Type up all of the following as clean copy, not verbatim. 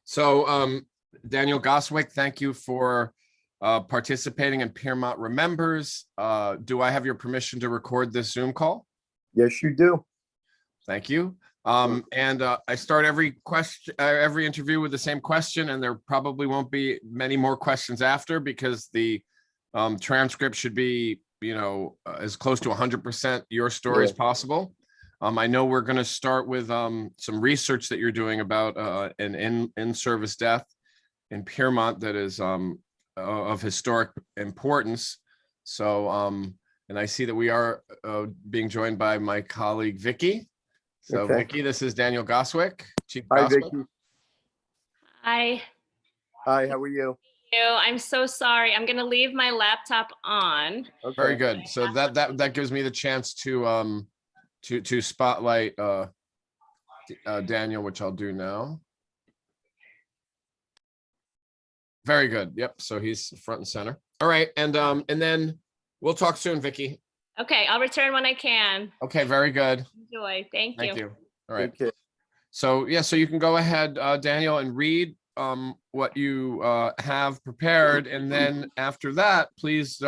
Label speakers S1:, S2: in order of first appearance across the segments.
S1: So, Daniel Coswick, thank you for participating in Piermont Remembers. Do I have your permission to record this Zoom call?
S2: Yes, you do.
S1: Thank you. I start every interview with the same question, and there probably won't be many more questions after because the transcript should be, as close to 100% your story as possible. I know we're going to start with some research that you're doing about an in-service death in Piermont that is of historic importance. So, and I see that we are being joined by my colleague, Vicky. So, okay. Vicky, this is Daniel Coswick, Chief
S2: Hi,
S1: Coswick.
S2: Vicky.
S3: Hi.
S2: Hi, how are you?
S3: I'm so sorry. I'm going to leave my laptop on.
S1: Okay. Very good. So that gives me the chance to spotlight Daniel, which I'll do now. Very good. Yep. So he's front and center. All right. And then we'll talk soon, Vicky.
S3: Okay. I'll return when I can.
S1: Okay. Very good.
S3: Enjoy. Thank you.
S1: All right.
S2: Okay.
S1: So, yeah, so you can go ahead, Daniel, and read what you have prepared. And then after that, please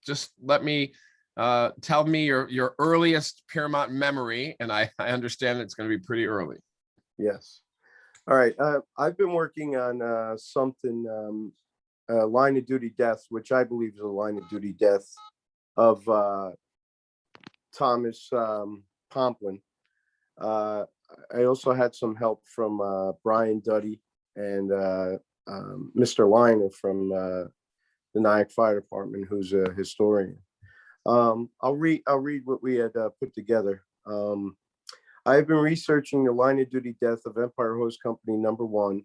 S1: just let me tell me your earliest Piermont memory. And I understand it's going to be pretty early.
S2: Yes. All right. I've been working on something, line of duty death, which I believe is a line of duty death of Thomas Pomplin. I also had some help from Brian Duddy and Mr. Liner from the Nyack Fire Department, who's a historian. I'll read what we had put together. I've been researching the line of duty death of Empire Hose Company #1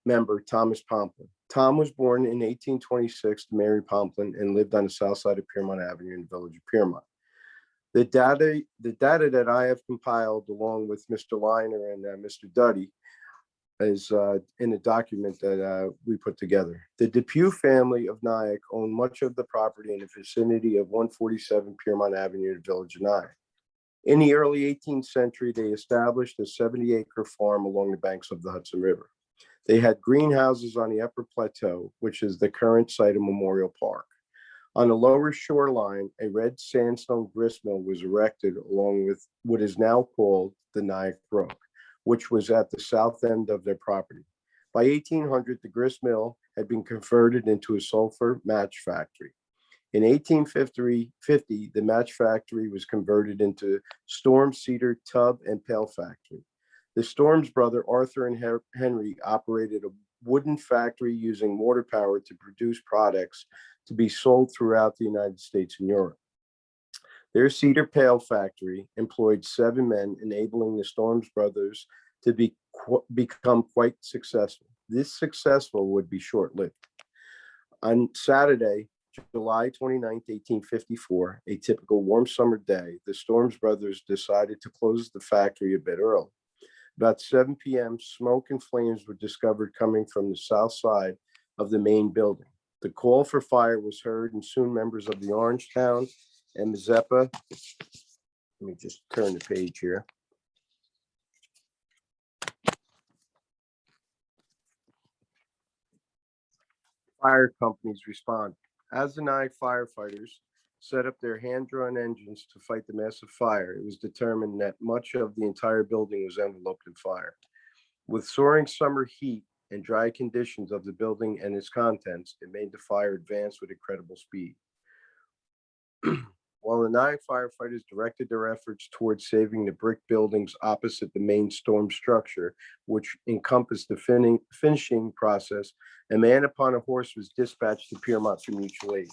S2: member Thomas Pomplin. Tom was born in 1826 to Mary Pomplin and lived on the south side of Piermont Avenue in the village of Piermont. The data that I have compiled along with Mr. Liner and Mr. Duddy is in a document that we put together. The Depew family of Nyack owned much of the property in the vicinity of 147 Piermont Avenue in the village of Nyack. In the early 18th century, they established a 70-acre farm along the banks of the Hudson River. They had greenhouses on the upper plateau, which is the current site of Memorial Park. On the lower shoreline, a red sandstone gristmill was erected along with what is now called the Nyack Brook, which was at the south end of their property. By 1800, the gristmill had been converted into a sulfur match factory. In 1850, the match factory was converted into Storm Cedar Tub and Pail Factory. The Storm's brother, Arthur and Henry, operated a wooden factory using water power to produce products to be sold throughout the United States and Europe. Their Cedar Pail Factory employed 7 men, enabling the Storms brothers to become quite successful. This successful would be short-lived. On Saturday, July 29th, 1854, a typical warm summer day, the Storms brothers decided to close the factory a bit early. About 7 p.m., smoke and flames were discovered coming from the south side of the main building. The call for fire was heard, and soon members of the Orangetown and Mazeppa, let me just turn the page here. Fire companies responded. As the Nyack firefighters set up their hand-drawn engines to fight the massive fire, it was determined that much of the entire building was enveloped in fire. With soaring summer heat and dry conditions of the building and its contents, it made the fire advance with incredible speed. While the Nyack firefighters directed their efforts towards saving the brick buildings opposite the main storm structure, which encompassed the finishing process, a man upon a horse was dispatched to Piermont for mutual aid.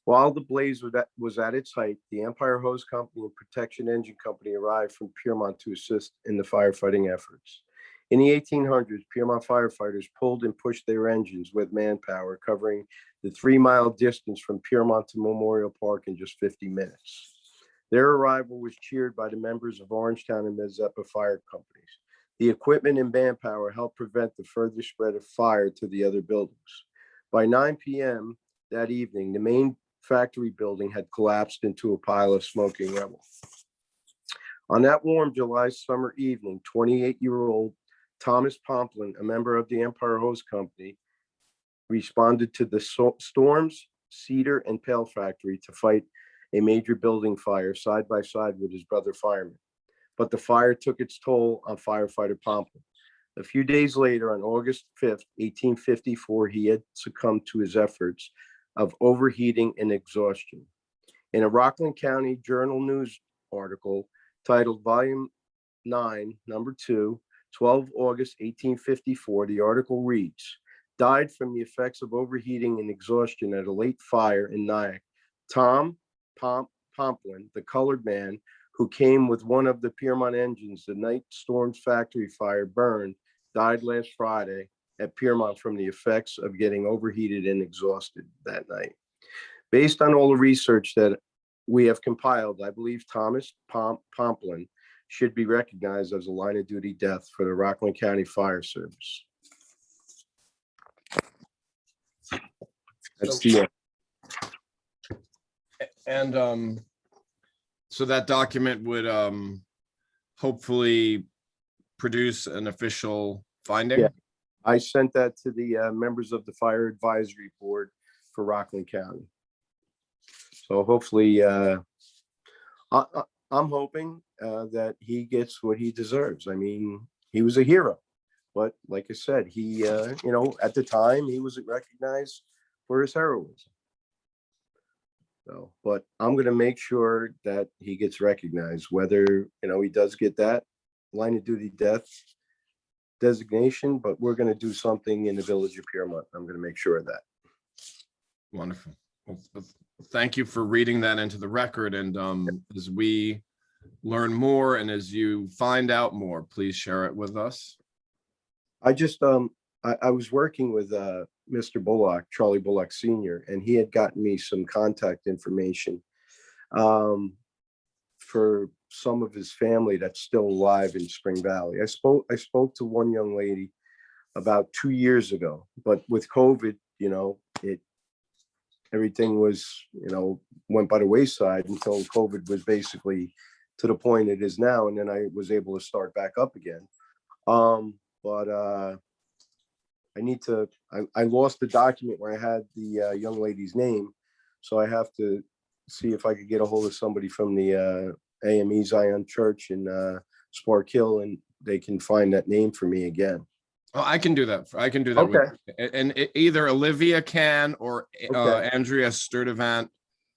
S2: While the blaze was at its height, the Empire Hose Company and Protection Engine Company arrived from Piermont to assist in the firefighting efforts. In the 1800s, Piermont firefighters pulled and pushed their engines with manpower, covering the 3-mile distance from Piermont to Memorial Park in just 50 minutes. Their arrival was cheered by the members of Orangetown and Mazeppa fire companies. The equipment and manpower helped prevent the further spread of fire to the other buildings. By 9 p.m. that evening, the main factory building had collapsed into a pile of smoking rubble. On that warm July summer evening, 28-year-old Thomas Pomplin, a member of the Empire Hose Company, responded to the Storms, Cedar, and Pail Factory to fight a major building fire side by side with his brother fireman. But the fire took its toll on firefighter Pomplin. A few days later, on August 5th, 1854, he had succumbed to his efforts of overheating and exhaustion. In a Rockland County Journal News article titled Volume 9, Number 2, 12 August 1854, the article reads, died from the effects of overheating and exhaustion at a late fire in Nyack. Tom Pomplin, the colored man who came with one of the Piermont engines the night Storm's factory fire burned, died last Friday at Piermont from the effects of getting overheated and exhausted that night. Based on all the research that we have compiled, I believe Thomas Pomplin should be recognized as a line of duty death for the Rockland County Fire Service. That's the end.
S1: And so that document would hopefully produce an official finding?
S2: Yeah. I sent that to the members of the Fire Advisory Board for Rockland County. So hopefully, I'm hoping that he gets what he deserves. I mean, he was a hero, but like I said, he, at the time he wasn't recognized for his heroism. So, but I'm going to make sure that he gets recognized, whether, he does get that line of duty death designation, but we're going to do something in the village of Piermont. I'm going to make sure of that.
S1: Wonderful. Well, thank you for reading that into the record. And as we learn more and as you find out more, please share it with us.
S2: I just, I was working with Mr. Bullock, Charlie Bullock Sr., and he had gotten me some contact information for some of his family that's still alive in Spring Valley. I spoke to one young lady about 2 years ago, but with COVID, everything was, went by the wayside until COVID was basically to the point it is now. And then I was able to start back up again. But I need to, I lost the document where I had the young lady's name. So I have to see if I could get a hold of somebody from the AME Zion Church in Spark Hill, and they can find that name for me again.
S1: Oh, I can do that. I can do that.
S2: Okay.
S1: And either Olivia can or
S2: Okay.
S1: Andrea Sturdivant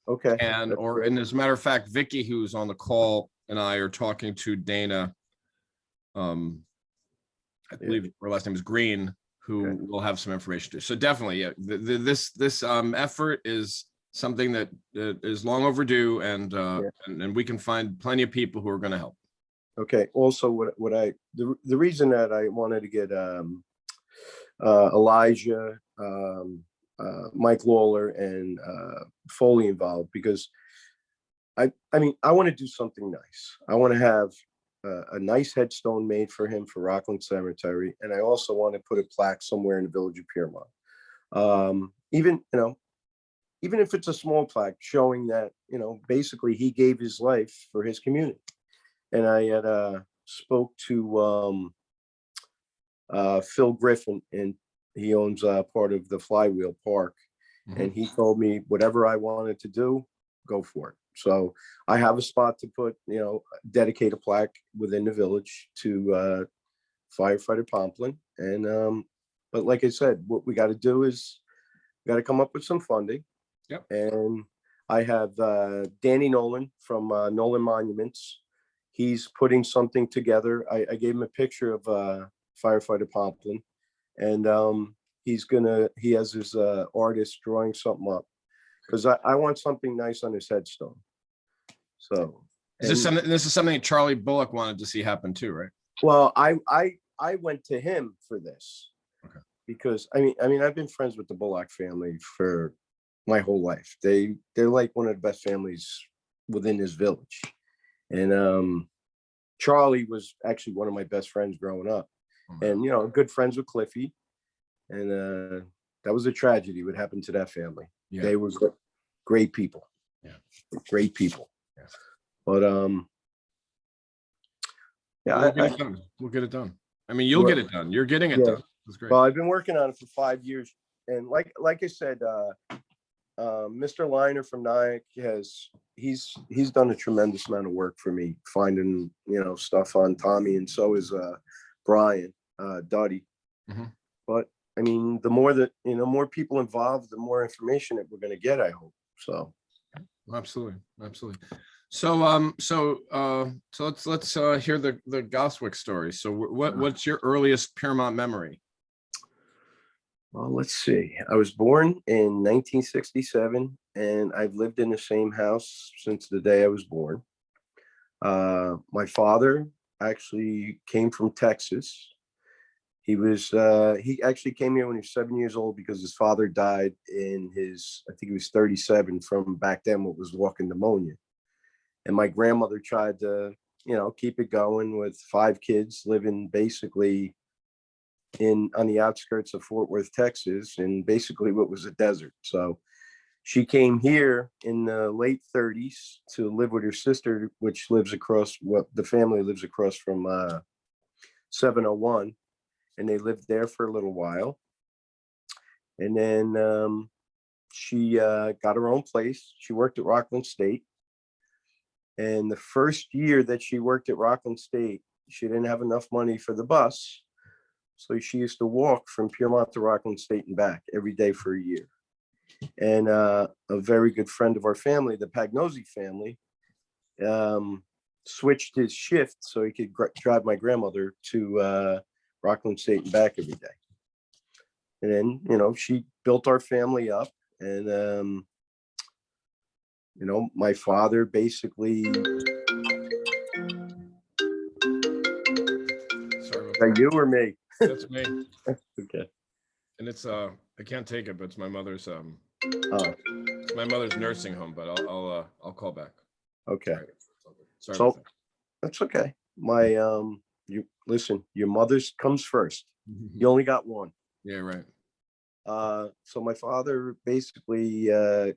S2: Okay.
S1: can,
S2: That's
S1: or,
S2: great.
S1: and as a matter of fact, Vicky, who's on the call, and I are talking to Dana. I believe her last name is Green, who
S2: Okay.
S1: will have some information too. So definitely, yeah, this effort is something that is long overdue, and and we can find plenty of people who are going to help.
S2: Okay. Also, the reason that I wanted to get Elijah, Mike Lawler, and Foley involved, because I want to do something nice. I want to have a nice headstone made for him for Rockland Cemetery, and I also want to put a plaque somewhere in the village of Piermont. Even if it's a small plaque showing that, basically he gave his life for his community. And I had spoke to Phil Griffin, and he owns part of the Flywheel Park.
S1: Mhm.
S2: And he told me whatever I wanted to do, go for it. So I have a spot to put, dedicate a plaque within the village to firefighter Pomplin. And but like I said, what we got to do is we got to come up with some funding.
S1: Yep.
S2: And I have Danny Nolan from Nolan Monuments. He's putting something together. I gave him a picture of firefighter Pomplin, and he has his artist drawing something up, because I want something nice on his headstone. So
S1: This is something Charlie Bullock wanted to see happen too, right?
S2: well, I went to him for this.
S1: Okay.
S2: Because I've been friends with the Bullock family for my whole life. They're like one of the best families within this village. And Charlie was actually one of my best friends growing up. And good friends with Cliffy. And that was a tragedy what happened to that family.
S1: Yeah.
S2: They were great people.
S1: Yeah.
S2: Great people.
S1: Yeah.
S2: But Yeah,
S1: We'll get it done. We'll get it done. I mean, you'll
S2: Well,
S1: get it done. You're getting it
S2: yeah.
S1: done. That's great.
S2: Well, I've been working on it for 5 years, and like I said, Mr. Liner from Nyack he's done a tremendous amount of work for me, finding stuff on Tommy, and so is Brian Duddy.
S1: Mhm.
S2: But I mean, the more that more people involved, the more information that we're going to get, I hope. So
S1: Absolutely, absolutely. So let's hear the Coswick story. So what's your earliest Piermont memory?
S2: well, let's see. I was born in 1967, and I've lived in the same house since the day I was born. My father actually came from Texas. He actually came here when he was 7 years old because his father died I think he was 37 from back then what was walking pneumonia. And my grandmother tried to, keep it going with 5 kids living basically on the outskirts of Fort Worth, Texas, and basically what was a desert. So she came here in the late 30s to live with her sister, which the family lives across from 701. And they lived there for a little while. And then she got her own place. She worked at Rockland State. And the first year that she worked at Rockland State, she didn't have enough money for the bus. So she used to walk from Piermont to Rockland State and back every day for a year. And a very good friend of our family, the Pagnosi family, switched his shift so he could drive my grandmother to Rockland State and back every day. And then, she built our family up. And, my father basically.
S1: Sorry
S2: Is
S1: about
S2: that you or me?
S1: That's me.
S2: Okay.
S1: And it's I can't take it, but it's my mother's
S2: Oh,
S1: it's my mother's nursing home. But I'll call back.
S2: okay.
S1: Sorry
S2: So
S1: about
S2: that's okay. You listen, your mother's comes first.
S1: that.
S2: You only got one.
S1: Yeah, right.
S2: So my father basically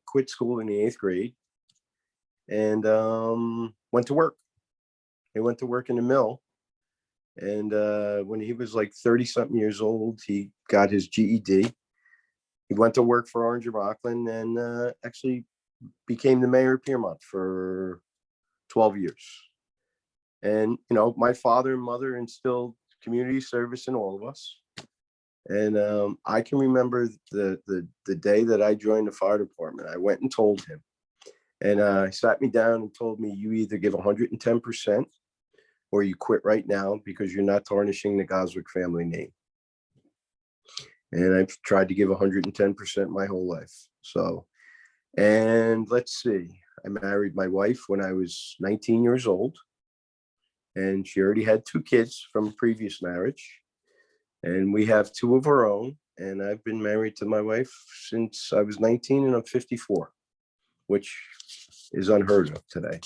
S2: quit school in the 8th grade and went to work. He went to work in the mill. And when he was like 30 something years old, he got his GED. He went to work for Orange and Rockland and actually became the mayor of Piermont for 12 years. And, my father and mother instilled community service in all of us. And I can remember the day that I joined the fire department. I went and told him, and he sat me down and told me, you either give 110% or you quit right now because you're not tarnishing the Coswick family name. And I've tried to give 110% my whole life. So, and let's see, I married my wife when I was 19 years old, and she already had 2 kids from a previous marriage. And we have 2 of our own. And I've been married to my wife since I was 19 and I'm 54, which is unheard of today.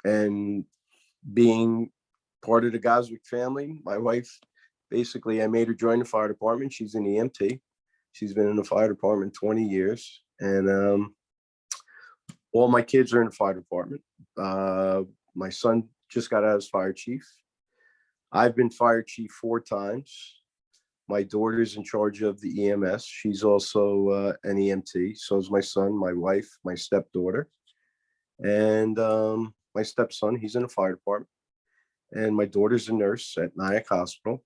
S2: And being part of the Coswick family, my wife, basically, I made her join the fire department. She's an EMT. She's been in the fire department 20 years. And all my kids are in the fire department. My son just got out as fire chief. I've been fire chief 4 times. My daughter's in charge of the EMS. She's also an EMT. So is my son, my wife, my stepdaughter. And my stepson, he's in the fire department. And my daughter's a nurse at Nyack Hospital.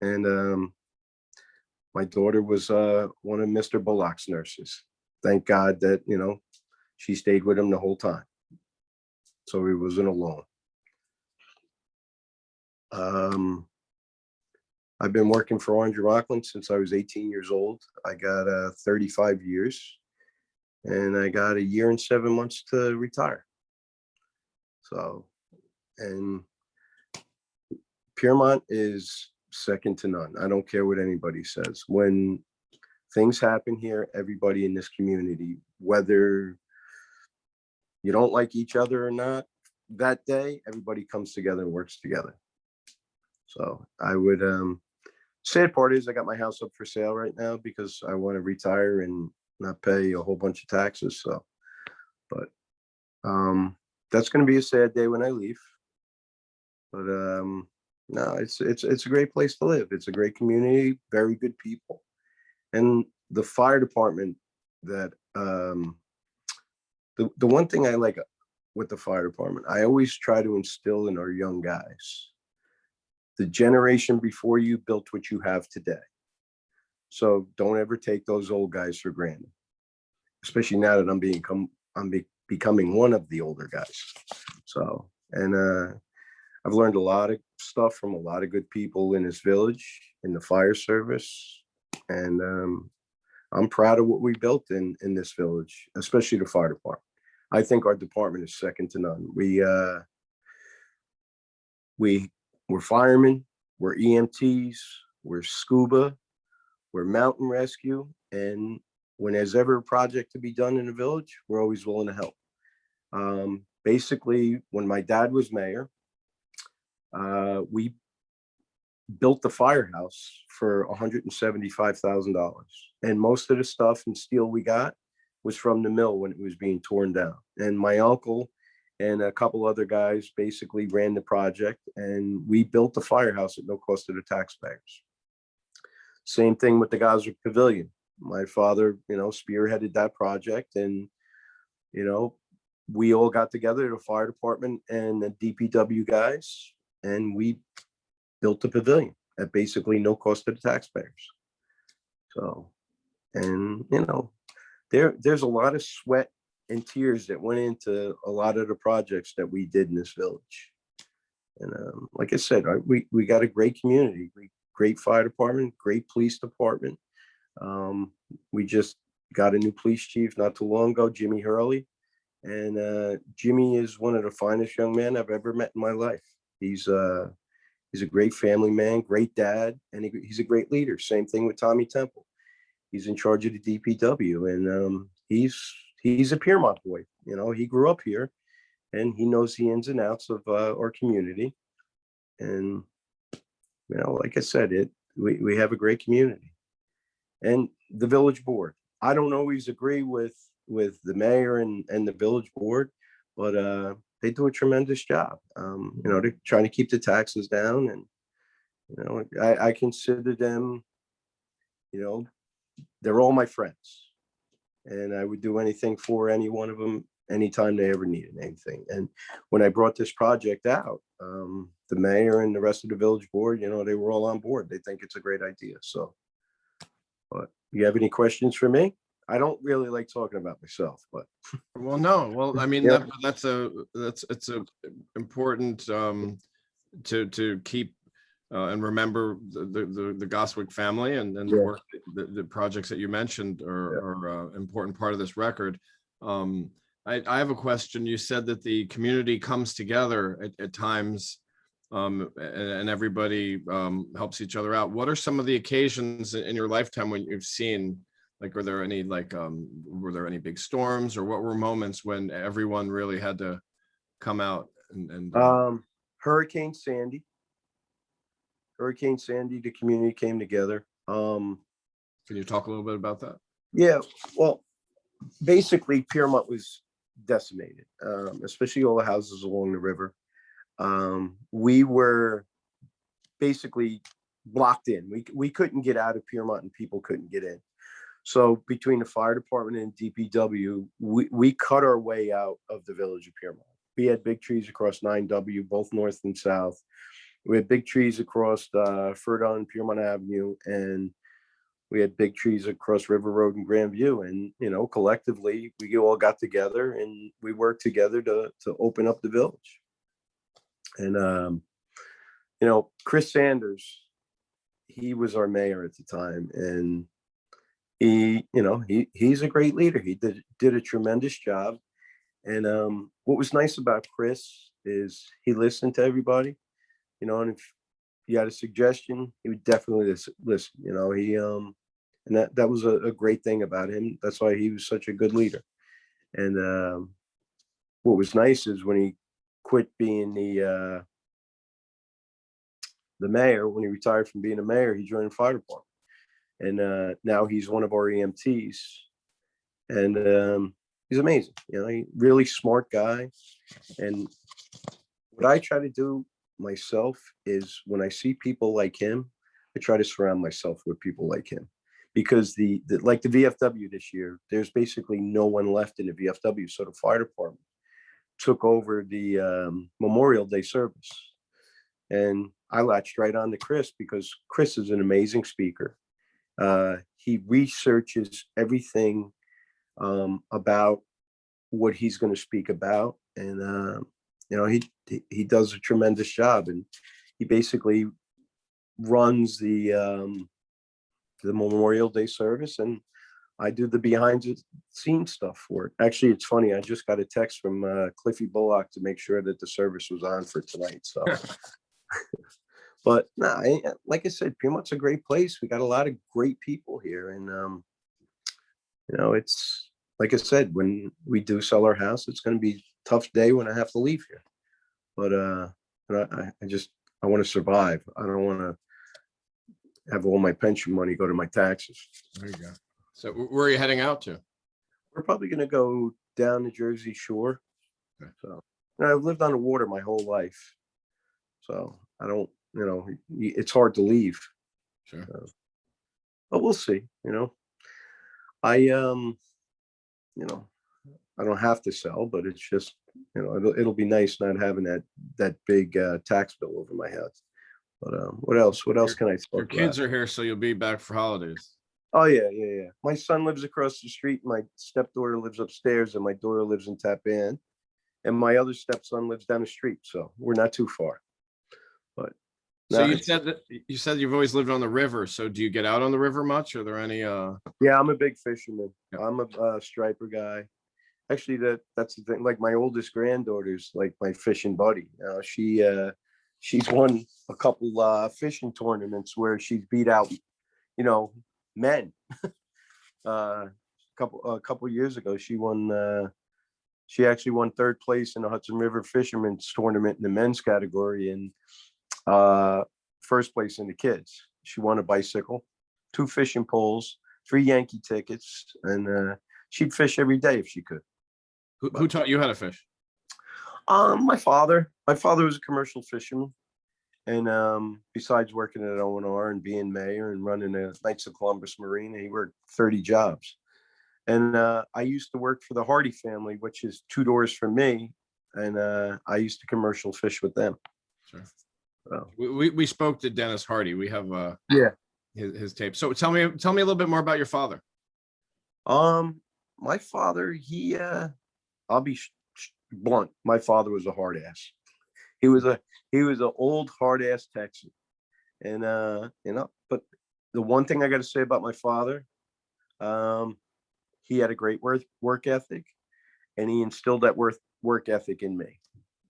S2: And my daughter was one of Mr. Bullock's nurses. Thank God that, she stayed with him the whole time. So he wasn't alone. I've been working for Orange and Rockland since I was 18 years old. I got 35 years, and I got 1 year and 7 months to retire. So, and Piermont is second to none. I don't care what anybody says. When things happen here, everybody in this community, whether you don't like each other or not, that day, everybody comes together and works together. So I would, sad part is I got my house up for sale right now because I want to retire and not pay a whole bunch of taxes. So, but that's going to be a sad day when I leave. But no, it's a great place to live. It's a great community, very good people, and the fire department. That the one thing I like with the fire department, I always try to instill in our young guys. The generation before you built what you have today. So don't ever take those old guys for granted, especially now that I'm becoming one of the older guys. So, and I've learned a lot of stuff from a lot of good people in this village, in the fire service, and I'm proud of what we built in this village, especially the fire department. I think our department is second to none. We're firemen, we're EMTs, we're scuba, we're mountain rescue, and when there's ever a project to be done in the village, we're always willing to help. Basically, when my dad was mayor, we built the firehouse for $175,000, and most of the stuff and steel we got was from the mill when it was being torn down. And my uncle and a couple other guys basically ran the project, and we built the firehouse at no cost to the taxpayers. Same thing with the Coswick Pavilion. My father, spearheaded that project, and we all got together, the fire department and the DPW guys, and we built the pavilion at basically no cost to the taxpayers. So, and there's a lot of sweat and tears that went into a lot of the projects that we did in this village. And like I said, we got a great community, great fire department, great police department. We just got a new police chief not too long ago, Jimmy Hurley. And Jimmy is one of the finest young men I've ever met in my life. He's a great family man, great dad, and he's a great leader. Same thing with Tommy Temple. He's in charge of the DPW, and he's a Piermont boy. He grew up here, and he knows the ins and outs of our community. And like I said, we have a great community. And the village board, I don't always agree with the mayor and the village board, but they do a tremendous job. They're trying to keep the taxes down, and I consider them, they're all my friends, and I would do anything for any one of them anytime they ever needed anything. And when I brought this project out, the mayor and the rest of the village board, they were all on board. They think it's a great idea. So, but you have any questions for me? I don't really like talking about myself, but
S1: well, no. Well, I mean,
S2: yeah.
S1: it's a important to keep and remember the Coswick family and the work, the projects that you mentioned are an important part of this record. I have a question. You said that the community comes together at times, and everybody helps each other out. What are some of the occasions in your lifetime when you've seen, like, were there any big storms, or what were moments when everyone really had to come out and
S2: Hurricane Sandy, the community came together.
S1: Can you talk a little bit about that?
S2: Yeah, well, basically Piermont was decimated, especially all the houses along the river. We were basically blocked in. We couldn't get out of Piermont, and people couldn't get in. So between the fire department and DPW, we cut our way out of the village of Piermont. We had big trees across 9W, both north and south. We had big trees across Furdon and Piermont Avenue, and we had big trees across River Road and Grandview. And, collectively, we all got together and we worked together to open up the village. And, Chris Sanders, he was our mayor at the time, and he's a great leader. He did a tremendous job. And what was nice about Chris is he listened to everybody, and if you had a suggestion, he would definitely listen. And that was a great thing about him. That's why he was such a good leader. And what was nice is when he quit being the mayor, when he retired from being a mayor, he joined the fire department. And now he's one of our EMTs. And he's amazing. You know, he really smart guy. And what I try to do myself is when I see people like him, I try to surround myself with people like him. Because like the VFW this year, there's basically no one left in the VFW. So the fire department took over the Memorial Day service. And I latched right on to Chris because Chris is an amazing speaker. He researches everything about what he's going to speak about. And, you know, he does a tremendous job. And he basically runs the Memorial Day service. And I do the behind the scenes stuff for it. Actually, it's funny. I just got a text from Cliffy Bullock to make sure that the service was on for tonight. So, but no, like I said, Piedmont's a great place. We got a lot of great people here, and you know, it's like I said, when we do sell our house, it's going to be a tough day when I have to leave here. But I want to survive. I don't want to have all my pension money go to my taxes.
S1: There you go. So where are you heading out to?
S2: We're probably going to go down the Jersey Shore.
S1: Okay.
S2: So, you know, I've lived on the water my whole life, so I don't, you know, it's hard to leave.
S1: Sure.
S2: But we'll see. You know, you know, I don't have to sell, but it's just, you know, it'll be nice not having that big tax bill over my head. But what else? What else can I talk
S1: Your kids
S2: about?
S1: are here, so you'll be back for holidays.
S2: Oh yeah. My son lives across the street. My stepdaughter lives upstairs, and my daughter lives in Tappan, and my other stepson lives down the street. So we're not too far. But
S1: So
S2: no,
S1: you said you've always lived on the river. So do you get out on the river much? Are there any
S2: yeah, I'm a big fisherman.
S1: Yeah.
S2: I'm a striper guy. Actually, that's the thing. Like my oldest granddaughter's like my fishing buddy. She's won a couple fishing tournaments where she's beat out, you know, men. A couple years ago, she actually won third place in the Hudson River Fisherman's Tournament in the men's category, and first place in the kids. She won a bicycle, 2 fishing poles, 3 Yankee tickets, and she'd fish every day if she could.
S1: who taught you how to fish?
S2: My father was a commercial fisherman, and besides working at O&R and being mayor and running the Knights of Columbus Marina, he worked 30 jobs. And I used to work for the Hardy family, which is 2 doors from me, and I used to commercial fish with them.
S1: Sure.
S2: So,
S1: We spoke to Dennis Hardy. We have
S2: yeah.
S1: his tape. So tell me a little bit more about your father.
S2: My father, I'll be blunt. My father was a hard ass. He was an old hard ass Texan, and you know. But the one thing I got to say about my father, he had a great work ethic, and he instilled that work ethic in me.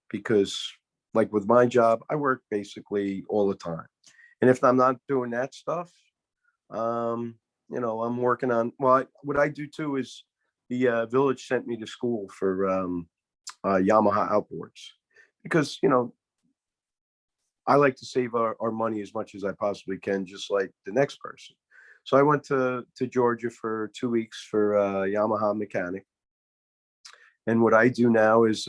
S2: Because, like with my job, I work basically all the time, and if I'm not doing that stuff, you know, I'm working on. Well, what I do too is the village sent me to school for Yamaha outboards, because, you know, I like to save our money as much as I possibly can, just like the next person. So I went to Georgia for 2 weeks for Yamaha mechanic. And what I do now is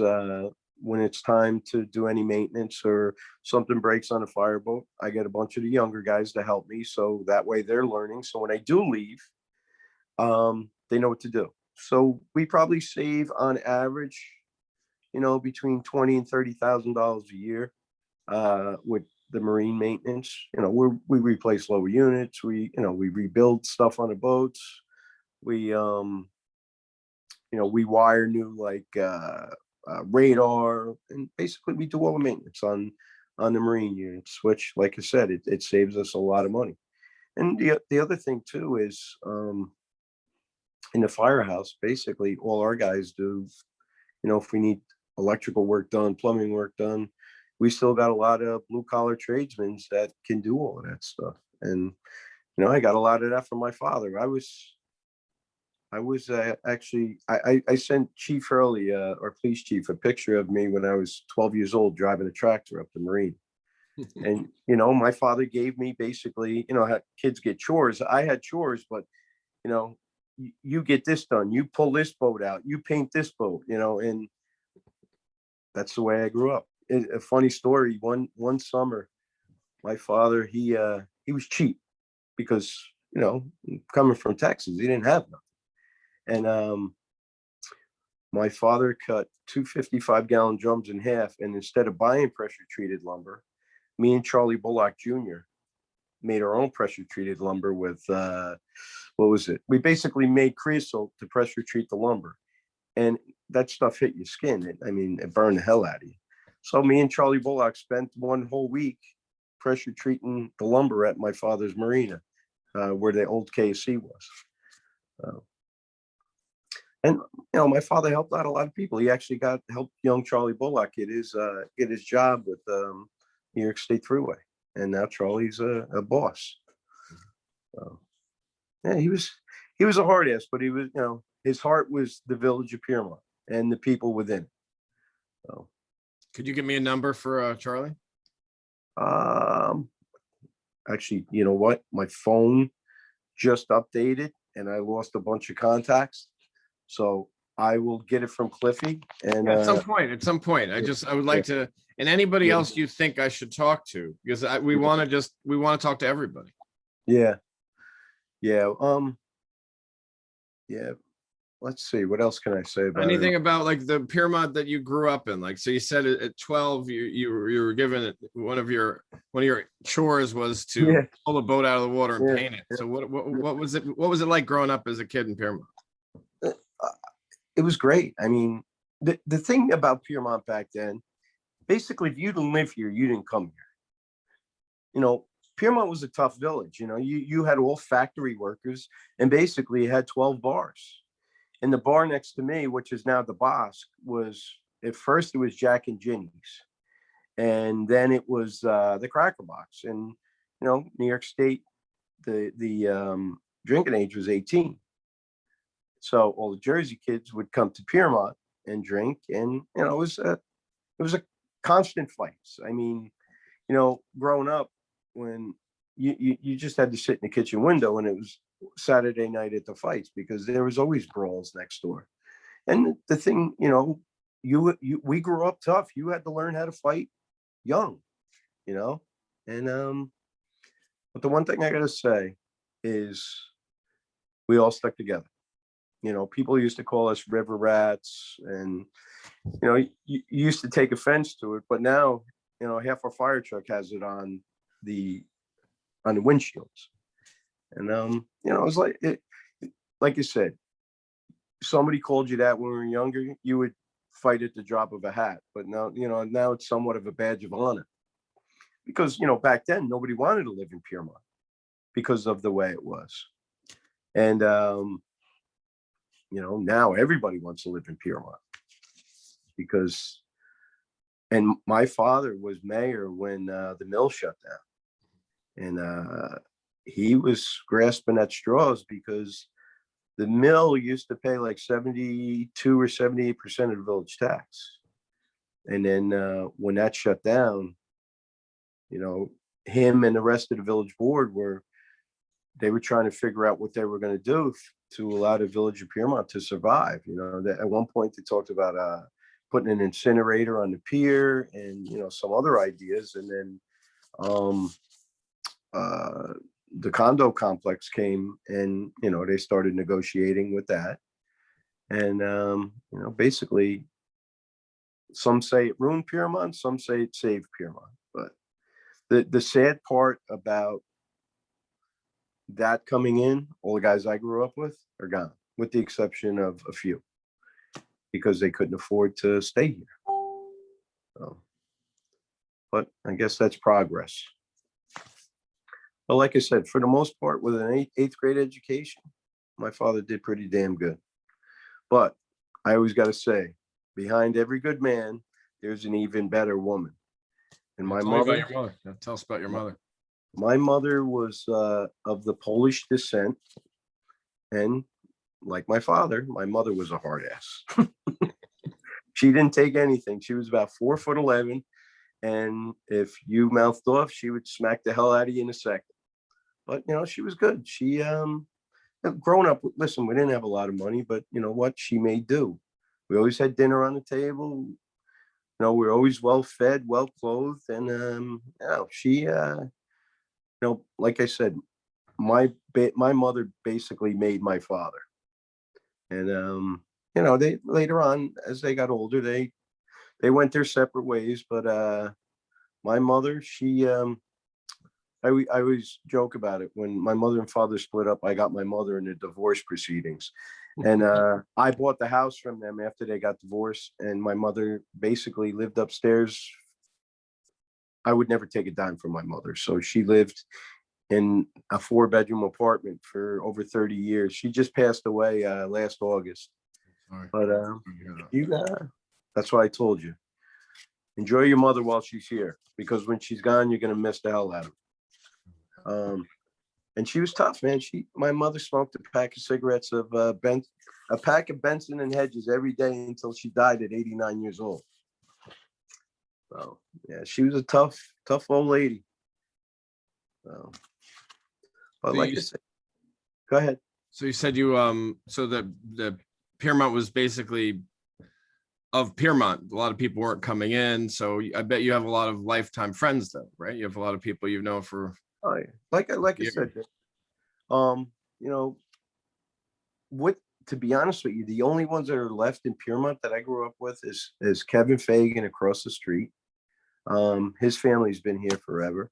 S2: when it's time to do any maintenance or something breaks on a fireboat, I get a bunch of the younger guys to help me. So that way they're learning. So when I do leave, they know what to do. So we probably save on average, you know, between $20,000 and $30,000 a year with the marine maintenance. You know, we replace lower units. We rebuild stuff on the boats. We, you know, we wire new like radar, and basically we do all the maintenance on the marine units, which, like I said, it saves us a lot of money. And the other thing too is in the firehouse, basically all our guys do, you know, if we need electrical work done, plumbing work done, we still got a lot of blue collar tradesmen that can do all of that stuff. And, you know, I got a lot of that from my father. I was actually, I sent Chief Hurley, our police chief, a picture of me when I was 12 years old driving a tractor up the Marine. And, you know, my father gave me basically, you know, how kids get chores. I had chores, but, you know, you get this done, you pull this boat out, you paint this boat, and that's the way I grew up. A funny story, one summer, my father, he was cheap because, coming from Texas, he didn't have nothing. And my father cut 2 55-gallon drums in half, and instead of buying pressure treated lumber, me and Charlie Bullock Jr. made our own pressure treated lumber with what was it? We basically made creosote to pressure treat the lumber, and that stuff hit your skin. It burned the hell out of you. So me and Charlie Bullock spent one whole week pressure treating the lumber at my father's marina, where the old KC was. And my father helped out a lot of people. He actually helped young Charlie Bullock get his job with New York State Thruway, and now Charlie's a boss. Yeah, he was a hard ass, but he was, his heart was the village of Piermont and the people within it. So,
S1: Could you give me a number for Charlie?
S2: actually, you know what? My phone just updated, and I lost a bunch of contacts. So I will get it from Cliffy. And
S1: At some point, I would like to, and anybody
S2: Yeah.
S1: else you think I should talk to, because we want to talk to everybody.
S2: yeah. Let's see. What else can I say about
S1: Anything
S2: it?
S1: about like the Piermont that you grew up in? Like, so you said at 12, you were given one of your chores was to
S2: Yeah.
S1: pull a boat out of the water and
S2: Yeah.
S1: paint it. So what was it? What was it like growing up as a kid in Piermont?
S2: It was great. I mean, the thing about Piermont back then, basically, if you didn't live here, you didn't come here. Piermont was a tough village. You had all factory workers, and basically you had 12 bars. And the bar next to me, which is now the Bosque, was at first it was Jack and Ginny's, and then it was the Cracker Box. And New York State, the drinking age was 18. So all the Jersey kids would come to Piermont and drink, and it was a constant fights. I mean, growing up, when you just had to sit in the kitchen window, and it was Saturday night at the fights, because there was always brawls next door. And the thing, we grew up tough. You had to learn how to fight young, and but the one thing I gotta say is we all stuck together. People used to call us river rats, and you used to take offense to it, but now half our fire truck has it on the windshields. And it was like you said, somebody called you that when we were younger, you would fight at the drop of a hat. But now now it's somewhat of a badge of honor, because back then nobody wanted to live in Piermont because of the way it was. And now everybody wants to live in Piermont, and my father was mayor when the mill shut down, and he was grasping at straws, because the mill used to pay like 72 or 78% of the village tax. And then when that shut down, him and the rest of the village board were trying to figure out what they were going to do to allow the village of Piermont to survive. That at one point they talked about putting an incinerator on the pier, and some other ideas. And then the condo complex came, and they started negotiating with that. And basically, some say it ruined Piermont, some say it saved Piermont. But the sad part about that coming in, all the guys I grew up with are gone, with the exception of a few, because they couldn't afford to stay here. So, but I guess that's progress. But like I said, for the most part, with an eighth grade education, my father did pretty damn good. But I always got to say, behind every good man, there's an even better woman. And my
S1: Tell me about
S2: mother,
S1: your mother. Yeah, tell us about your mother.
S2: my mother was of the Polish descent, and like my father, my mother was a hard ass. She didn't take anything. She was about 4'11", and if you mouthed off, she would smack the hell out of you in a second. But she was good. She growing up, listen, we didn't have a lot of money, but you know what? She made do. We always had dinner on the table. You know, we were always well fed, well clothed, and you know, she, you know, like I said, my mother basically made my father. And you know, they later on, as they got older, they went their separate ways. But my mother, she, I always joke about it. When my mother and father split up, I got my mother in the divorce proceedings. And I bought the house from them after they got divorced. And my mother basically lived upstairs. I would never take a dime from my mother. So she lived in a 4-bedroom apartment for over 30 years. She just passed away last August.
S1: Sorry.
S2: But that's why I told you. Enjoy your mother while she's here, because when she's gone, you're gonna miss the hell out of her. And she was tough, man. My mother smoked a pack of cigarettes of a pack of Benson and Hedges every day until she died at 89 years old. So yeah, she was a tough old lady. So, but
S1: So
S2: like
S1: you
S2: I said, go ahead.
S1: So you said you so the Piermont was basically of Piermont. A lot of people weren't coming in, so I bet you have a lot of lifetime friends though, right? You have a lot of people you've known for
S2: Oh, yeah. Like I said, you know, what, to be honest with you, the only ones that are left in Piermont that I grew up with is Kevin Fagan across the street. His family's been here forever.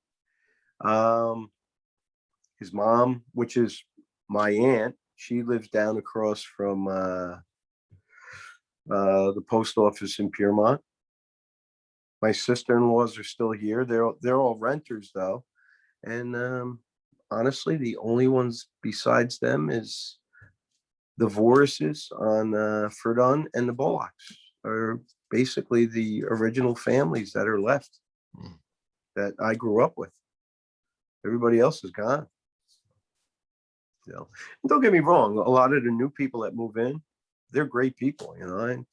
S2: His mom, which is my aunt, she lives down across from the post office in Piermont. My sister-in-laws are still here. They're all renters though. And honestly, the only ones besides them is the Vorises on Verdun, and the Bullocks are basically the original families that are left that I grew up with. Everybody else is gone. So, don't get me wrong, a lot of the new people that move in, they're great people, you know. And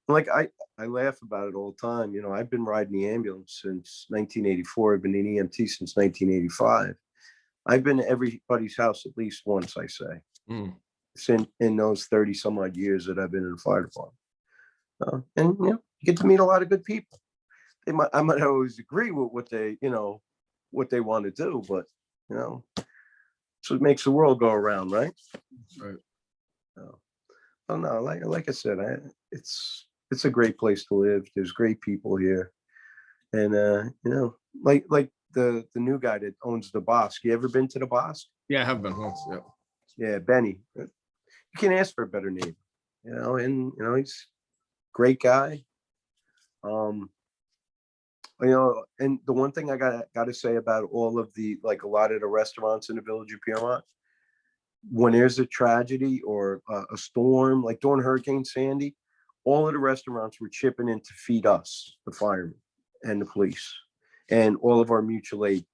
S2: like I laugh about it all the time. You know, I've been riding the ambulance since 1984. I've been an EMT since 1985. I've been to everybody's house at least once, I say, in those 30 some odd years that I've been in the fire department. And you know, you get to meet a lot of good people. I might always agree with what they want to do, but you know, that's what makes the world go around, right?
S1: right.
S2: Oh no, like I said, it's a great place to live. There's great people here, and you know, like the new guy that owns the Bosque. You ever been to the Bosque?
S1: Yeah, I have been once. Yeah.
S2: Yeah, Benny. You can't ask for a better name, you know. And you know, he's a great guy. You know, and the one thing I got to say about all of the, like, a lot of the restaurants in the village of Piermont, when there's a tragedy or a storm, like during Hurricane Sandy, all of the restaurants were chipping in to feed us, the firemen and the police, and all of our mutual aid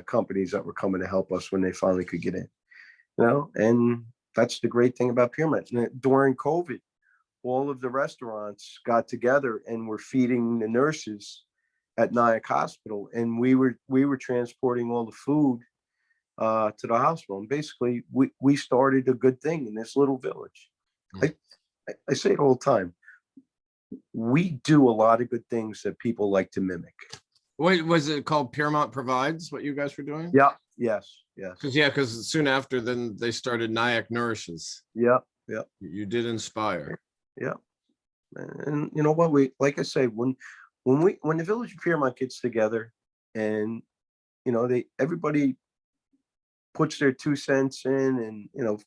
S2: companies that were coming to help us when they finally could get in. You know, and that's the great thing about Piermont. During COVID, all of the restaurants got together and were feeding the nurses at Nyack Hospital, and we were transporting all the food to the hospital. And basically, we started a good thing in this little village. I say it all the time. We do a lot of good things that people like to mimic.
S1: What was it called? Piermont Provides, what you guys were doing?
S2: Yeah. Yes.
S1: Because soon after, then they started Nyack Nourishes.
S2: Yeah.
S1: You did inspire.
S2: Yeah. And you know what? Like I say, when the village of Piermont gets together, and you know, everybody puts their 2 cents in, and you know,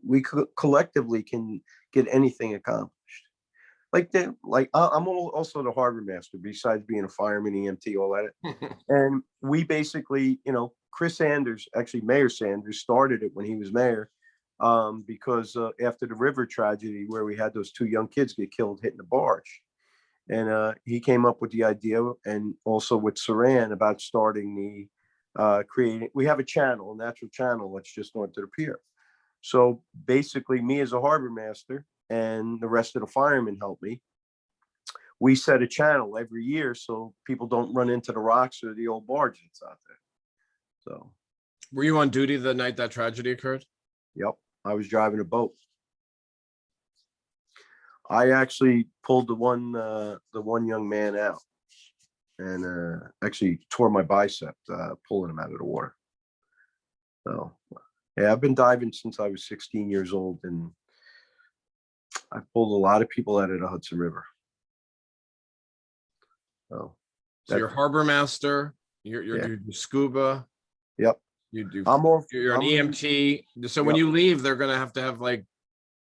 S2: we collectively can get anything accomplished. I'm also the harbor master, besides being a fireman, EMT, all that. And we basically, you know, Chris Sanders, actually Mayor Sanders, started it when he was mayor, because after the river tragedy where we had those 2 young kids get killed hitting the barge. And he came up with the idea, and also with Saran, about starting creating. We have a natural channel that's just north of the pier. So basically, me as a harbor master and the rest of the firemen help me. We set a channel every year so people don't run into the rocks or the old barge that's out there. So,
S1: Were you on duty the night that tragedy occurred?
S2: Yep. I was driving a boat. I actually pulled the one young man out and actually tore my bicep pulling him out of the water. So yeah, I've been diving since I was 16 years old, and I've pulled a lot of people out of the Hudson River. So
S1: So you're harbor master, you do scuba,
S2: yep.
S1: you're an
S2: I'm
S1: EMT. So when
S2: Yep.
S1: you leave, they're gonna have to have like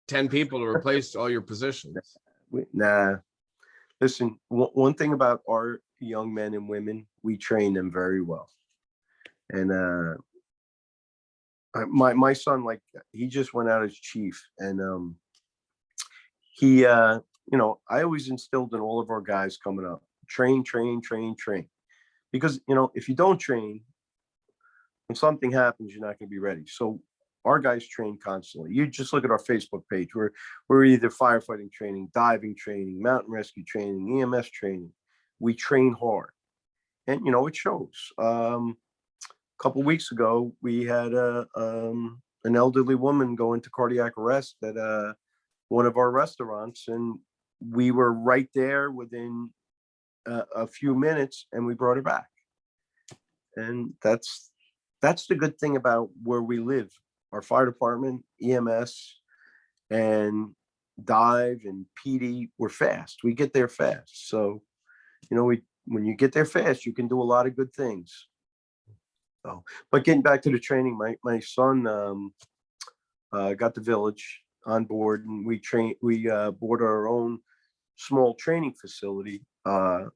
S1: 10 people to replace all your positions.
S2: Nah. Listen, one thing about our young men and women, we train them very well. And my son, like, he just went out as chief, and he I always instilled in all of our guys coming up, train, because if you don't train, when something happens, you're not going to be ready. So our guys train constantly. You just look at our Facebook page. We're either firefighting training, diving training, mountain rescue training, EMS training. We train hard, and it shows. A couple weeks ago, we had an elderly woman go into cardiac arrest at one of our restaurants, and we were right there within a few minutes, and we brought her back. And that's the good thing about where we live. Our fire department, EMS, and dive and PD, we're fast. We get there fast. So, when you get there fast, you can do a lot of good things. So, but getting back to the training, my son got the village on board, and we board our own small training facility.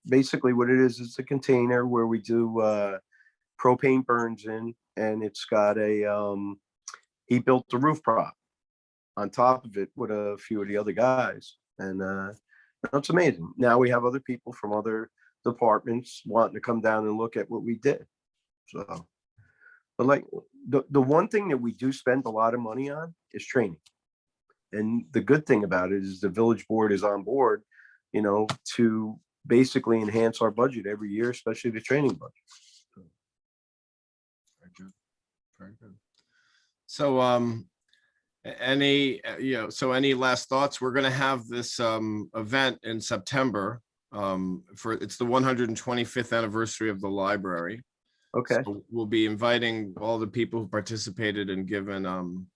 S2: Basically what it is, it's a container where we do propane burns in, and it's got he built the roof prop on top of it with a few of the other guys, and it's amazing. Now we have other people from other departments wanting to come down and look at what we did. So, but like the one thing that we do spend a lot of money on is training. And the good thing about it is the village board is on board, to basically enhance our budget every year, especially the training budget.
S1: Very good. Very good. So, any last thoughts? We're going to have this event in September. It's the 125th anniversary of the library.
S2: Okay.
S1: So we'll be inviting all the people who participated and given an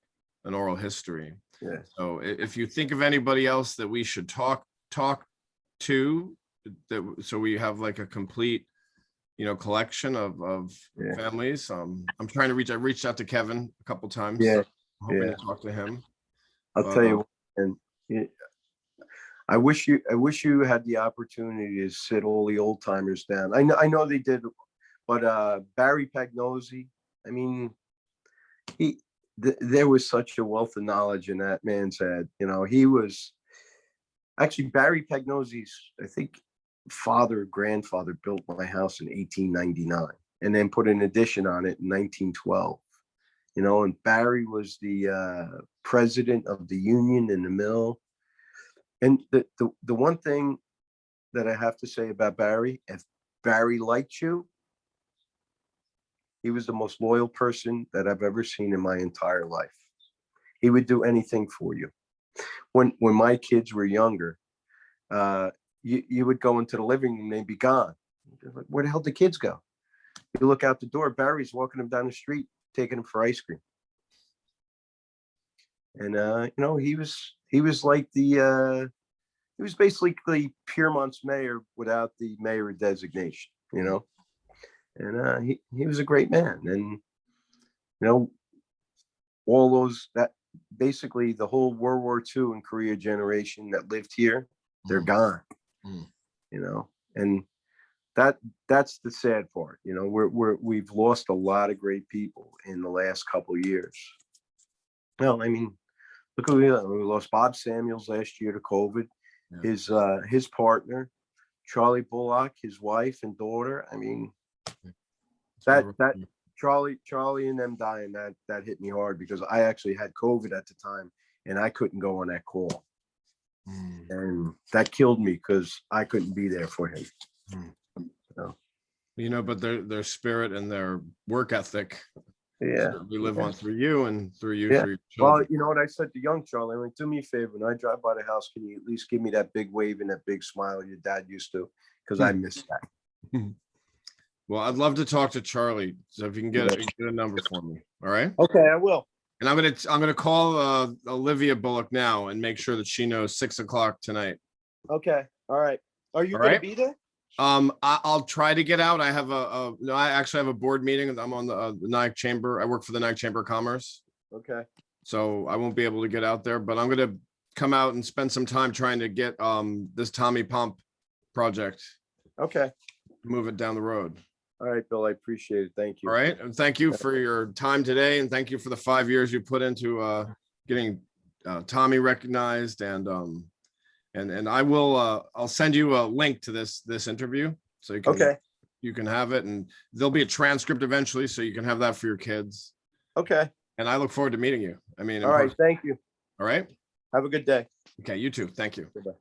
S1: oral history.
S2: Yeah.
S1: So if you think of anybody else that we should talk to, so we have like a complete, collection of families. I'm trying to I reached out to Kevin a couple times.
S2: Yeah.
S1: So I'm hoping to talk to him.
S2: I'll tell you, and I wish you had the opportunity to sit all the old timers down. I know they did, but Barry Pagnozzi, I mean, there was such a wealth of knowledge in that man's head. He was actually Barry Pagnozzi's, I think, grandfather built my house in 1899 and then put an addition on it in 1912. And Barry was the president of the union in the mill. And the one thing that I have to say about Barry, if Barry liked you, he was the most loyal person that I've ever seen in my entire life. He would do anything for you. When my kids were younger, you would go into the living room, they'd be gone. Like, where the hell did the kids go? You look out the door, Barry's walking them down the street, taking them for ice cream. And he was like he was basically Piermont's mayor without the mayor designation, and he was a great man. And all those, that basically the whole World War II and Korea generation that lived here, they're gone. And that's the sad part. We've lost a lot of great people in the last couple of years. Well, I mean, look, we lost Bob Samuels last year to COVID. Yeah. His partner, Charlie Bullock, his wife and daughter. I mean, that Charlie and them dying, that hit me hard, because I actually had COVID at the time and I couldn't go on that call. And that killed me because I couldn't be there for him.
S1: But their spirit and their work ethic
S2: Yeah.
S1: So we live on through you and through you,
S2: Yeah.
S1: through your
S2: Well,
S1: children.
S2: you know what I said to young Charlie? I mean, do me a favor. When I drive by the house, can you at least give me that big wave and that big smile your dad used to? Because I miss that.
S1: Well, I'd love to talk to Charlie. So if you can get,
S2: Yeah.
S1: get a number for me. All right.
S2: Okay, I will.
S1: And I'm gonna call Olivia Bullock now and make sure that she knows 6 o'clock tonight.
S2: Okay. All right. Are you
S1: All
S2: going
S1: right.
S2: to be there?
S1: I'll try to get out. I have no, I actually have a board meeting. I'm on the Nyack Chamber. I work for the Nyack Chamber of Commerce.
S2: Okay.
S1: So I won't be able to get out there, but I'm gonna come out and spend some time trying to get this Tommy Pump project,
S2: Okay.
S1: move it down the road.
S2: All right, Bill. I appreciate it. Thank you.
S1: All right. And thank you for your time today. And thank you for the 5 years you put into getting Tommy recognized. And I will I'll send you a link to this interview so you can you can have it, and there'll be a transcript eventually so you can have that for your kids.
S2: Okay.
S1: And I look forward to meeting you. I mean, in
S2: All right.
S1: person.
S2: Thank you.
S1: All right.
S2: Have a good day.
S1: Okay, you too. Thank you.
S2: Goodbye.